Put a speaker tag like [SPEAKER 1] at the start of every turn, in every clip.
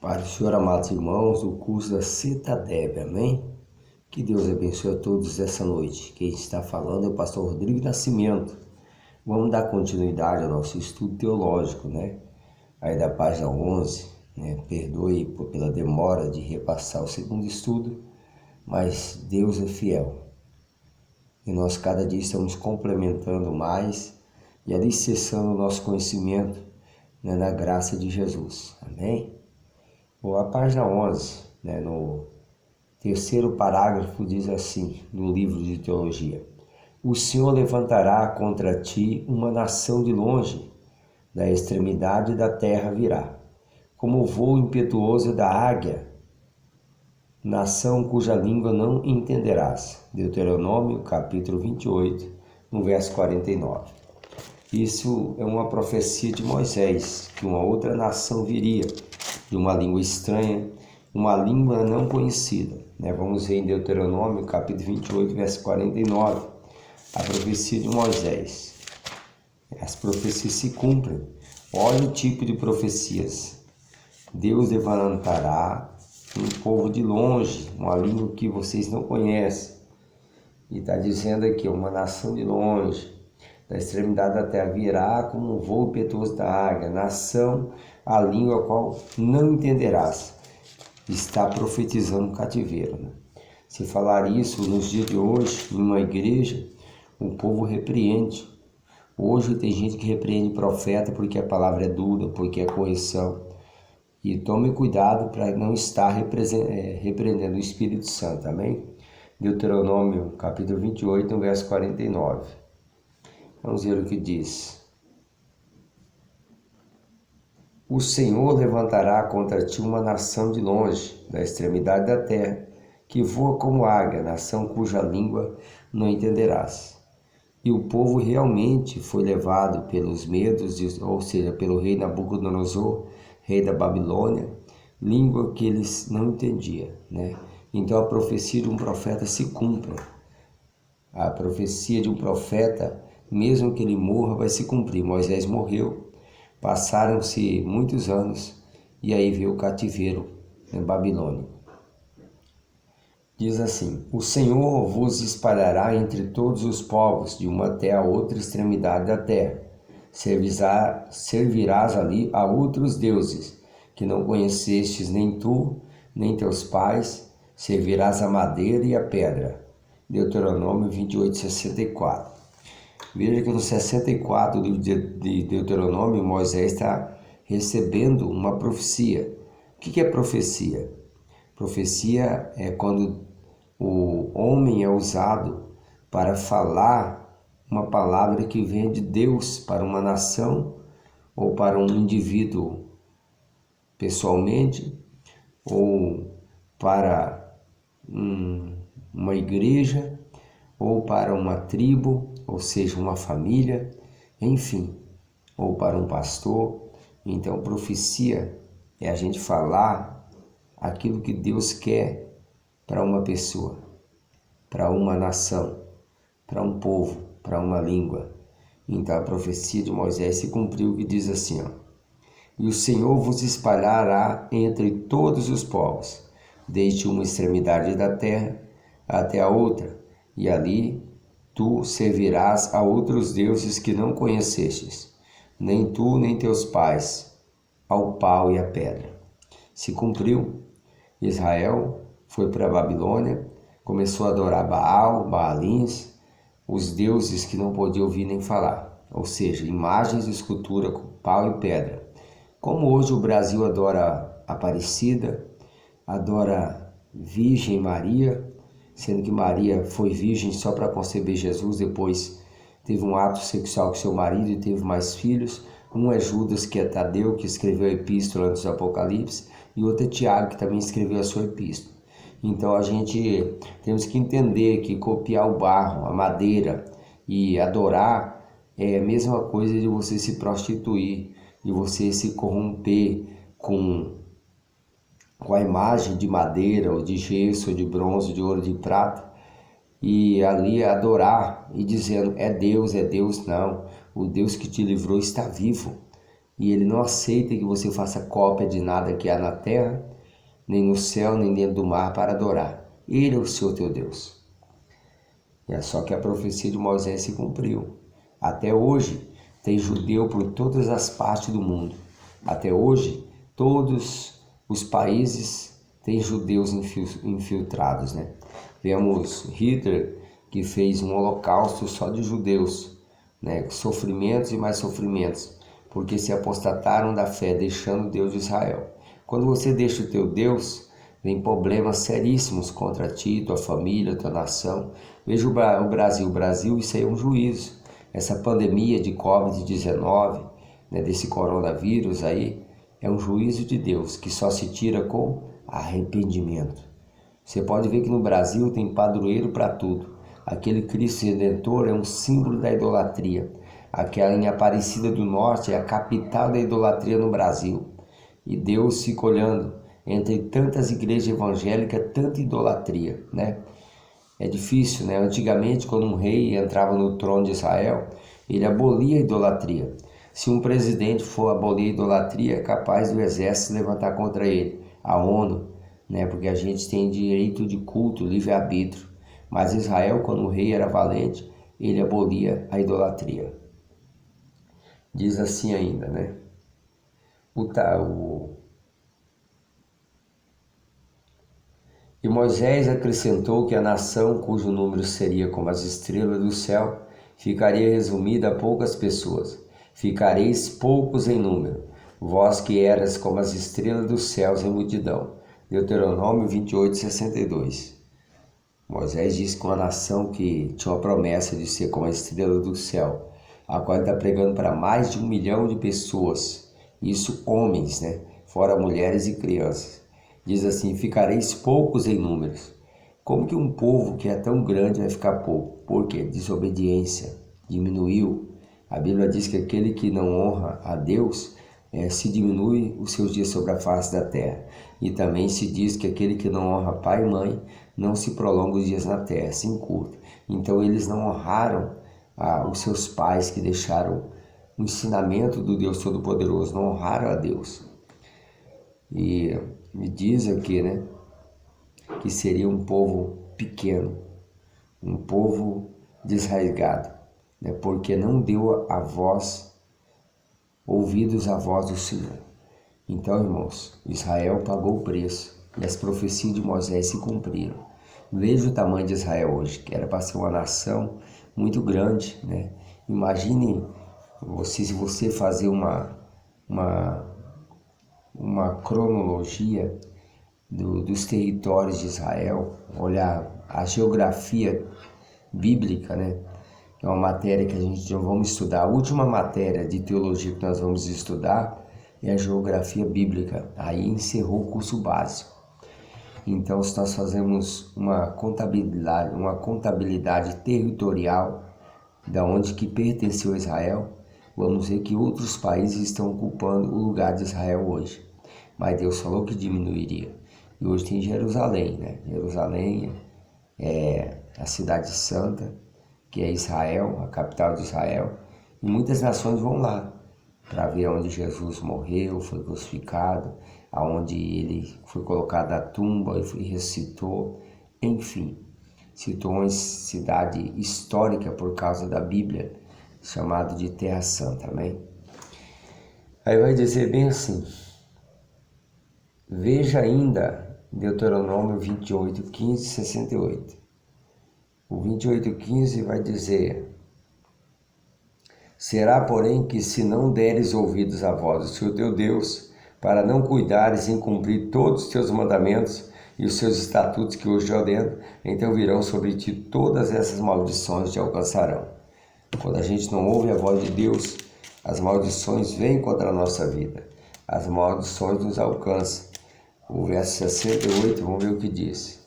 [SPEAKER 1] Para o Senhor, amados irmãos, o curso da CETADEB, amém? Que Deus abençoe a todos essa noite. Quem está falando é o pastor Rodrigo Nascimento. Vamos dar continuidade ao nosso estudo teológico, né? Aí da página 11, né? Perdoe pela demora de repassar o segundo estudo, mas Deus é fiel. E nós cada dia estamos complementando mais e alicerçando o nosso conhecimento, né, na graça de Jesus, amém? Bom, a página 11, né, no terceiro parágrafo, diz assim, no livro de teologia: O Senhor levantará contra ti uma nação de longe, da extremidade da terra virá, como o voo impetuoso da águia, nação cuja língua não entenderás. Deuteronômio, capítulo 28, no verso 49. Isso é uma profecia de Moisés, que uma outra nação viria, de uma língua estranha, uma língua não conhecida. Vamos ver em Deuteronômio, capítulo 28, verso 49, a profecia de Moisés. As profecias se cumprem. Olha o tipo de profecias. Deus levantará um povo de longe, uma língua que vocês não conhecem. E está dizendo aqui, uma nação de longe, da extremidade da terra, virá como um voo impetuoso da águia, nação, a língua a qual não entenderás. Está profetizando o cativeiro, né? Se falar isso nos dias de hoje, em uma igreja, o povo repreende. Hoje tem gente que repreende profeta porque a palavra é dura, porque é correção. E tome cuidado para não estar repreendendo o Espírito Santo, amém? Deuteronômio, capítulo 28, verso 49. Vamos ver o que diz. O Senhor levantará contra ti uma nação de longe, da extremidade da terra, que voa como águia, nação cuja língua não entenderás. E o povo realmente foi levado pelos medos, ou seja, pelo rei Nabucodonosor, rei da Babilônia, língua que eles não entendiam, né? Então a profecia de um profeta se cumpre. A profecia de um profeta, mesmo que ele morra, vai se cumprir. Moisés morreu, passaram-se muitos anos e aí veio o cativeiro em Babilônia. Diz assim: O Senhor vos espalhará entre todos os povos, de uma até a outra extremidade da terra. Servirás ali a outros deuses, que não conhecestes nem tu, nem teus pais, servirás a madeira e a pedra. Deuteronômio 28, 64. Veja que no 64 do livro de Deuteronômio, Moisés está recebendo uma profecia. O que é profecia? Profecia é quando o homem é usado para falar uma palavra que vem de Deus para uma nação ou para um indivíduo pessoalmente, ou para uma igreja, ou para uma tribo, ou seja, uma família, enfim, ou para um pastor. Então, profecia é a gente falar aquilo que Deus quer para uma pessoa, para uma nação, para um povo, para uma língua. Então, a profecia de Moisés se cumpriu, que diz assim, E o Senhor vos espalhará entre todos os povos, desde uma extremidade da terra até a outra, e ali tu servirás a outros deuses que não conhecestes, nem tu nem teus pais, ao pau e à pedra. Se cumpriu. Israel foi para a Babilônia, começou a adorar Baal, Baalins, os deuses que não podia ouvir nem falar, ou seja, imagens de escultura com pau e pedra. Como hoje o Brasil adora Aparecida, adora Virgem Maria, sendo que Maria foi virgem só para conceber Jesus, depois teve um ato sexual com seu marido e teve mais filhos. Um é Judas, que é Tadeu, que escreveu a epístola antes do Apocalipse, e outro é Tiago, que também escreveu a sua epístola. Então a gente temos que entender que copiar o barro, a madeira e adorar é a mesma coisa de você se prostituir, de você se corromper com a imagem de madeira, ou de gesso, ou de bronze, de ouro, de prata, e ali adorar e dizendo, é Deus, não, o Deus que te livrou está vivo. E Ele não aceita que você faça cópia de nada que há na terra, nem no céu, nem dentro do mar para adorar. Ele é o Senhor teu Deus. E é só que a profecia de Moisés se cumpriu. Até hoje tem judeu por todas as partes do mundo. Até hoje todos os países têm judeus infiltrados, né? Vemos Hitler, que fez um holocausto só de judeus, né? Sofrimentos e mais sofrimentos, porque se apostataram da fé, deixando o Deus de Israel. Quando você deixa o teu Deus, vem problemas seríssimos contra ti, tua família, tua nação. Veja o Brasil, isso aí é um juízo. Essa pandemia de Covid-19, né, desse coronavírus aí, é um juízo de Deus que só se tira com arrependimento. Você pode ver que no Brasil tem padroeiro para tudo. Aquele Cristo Redentor é um símbolo da idolatria. Aquela em Aparecida do Norte é a capital da idolatria no Brasil. E Deus fica olhando entre tantas igrejas evangélicas, tanta idolatria, né? É difícil, né? Antigamente, quando um rei entrava no trono de Israel, ele abolia a idolatria. Se um presidente for abolir a idolatria, é capaz do exército se levantar contra ele, a ONU, né? Porque a gente tem direito de culto, livre-arbítrio. Mas Israel, quando o rei era valente, ele abolia a idolatria. Diz assim ainda, né? E Moisés acrescentou que a nação, cujo número seria como as estrelas do céu, ficaria resumida a poucas pessoas. Ficareis poucos em número, vós que eras como as estrelas dos céus em multidão. Deuteronômio 28:62. Moisés disse que uma nação que tinha uma promessa de ser como a estrela do céu, a qual está pregando para mais de 1 milhão de pessoas, isso homens, né? Fora mulheres e crianças. Diz assim: ficareis poucos em números. Como que um povo que é tão grande vai ficar pouco? Por quê? Desobediência, diminuiu. A Bíblia diz que aquele que não honra a Deus se diminui os seus dias sobre a face da terra. E também se diz que aquele que não honra pai e mãe não se prolonga os dias na terra, se encurta. Então eles não honraram os seus pais que deixaram o ensinamento do Deus Todo-Poderoso, não honraram a Deus. E me diz aqui, né, que seria um povo pequeno, um povo desarraigado, né, porque não deu ouvidos à voz do Senhor. Então, irmãos, Israel pagou o preço e as profecias de Moisés se cumpriram. Veja o tamanho de Israel hoje, que era para ser uma nação muito grande, né? Imagine se você fazer uma cronologia dos territórios de Israel, olhar a geografia bíblica, né? É uma matéria que a gente já vamos estudar. A última matéria de teologia que nós vamos estudar é a geografia bíblica. Aí encerrou o curso básico. Então, se nós fazemos uma contabilidade territorial da onde que pertenceu Israel, vamos ver que outros países estão ocupando o lugar de Israel hoje. Mas Deus falou que diminuiria. E hoje tem Jerusalém, né? Jerusalém é a cidade santa, que é Israel, a capital de Israel. E muitas nações vão lá para ver onde Jesus morreu, foi crucificado, aonde ele foi colocado na tumba e ressuscitou. Enfim, se tornou uma cidade histórica por causa da Bíblia, chamado de Terra Santa, amém? Aí vai dizer bem assim: veja ainda Deuteronômio 28, 15 e 68. O 28:15 vai dizer: será, porém, que se não deres ouvidos à voz do Senhor teu Deus, para não cuidares em cumprir todos os teus mandamentos e os seus estatutos que hoje te ordeno, então virão sobre ti todas essas maldições te alcançarão. Quando a gente não ouve a voz de Deus, as maldições vêm contra a nossa vida. As maldições nos alcançam. O verso 68, vamos ver o que diz.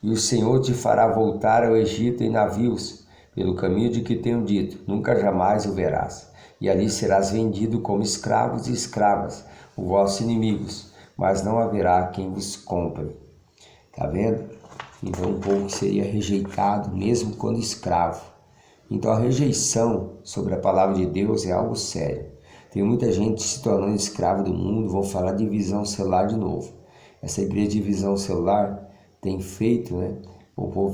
[SPEAKER 1] E o Senhor te fará voltar ao Egito em navios, pelo caminho de que tenho dito, nunca jamais o verás. E ali serás vendido como escravos e escravas, os vossos inimigos, mas não haverá quem vos compre. Tá vendo? Então um povo que seria rejeitado mesmo quando escravo. Então a rejeição sobre a palavra de Deus é algo sério. Tem muita gente se tornando escravo do mundo, vão falar de visão celular de novo. Essa igreja de visão celular tem feito, né, o povo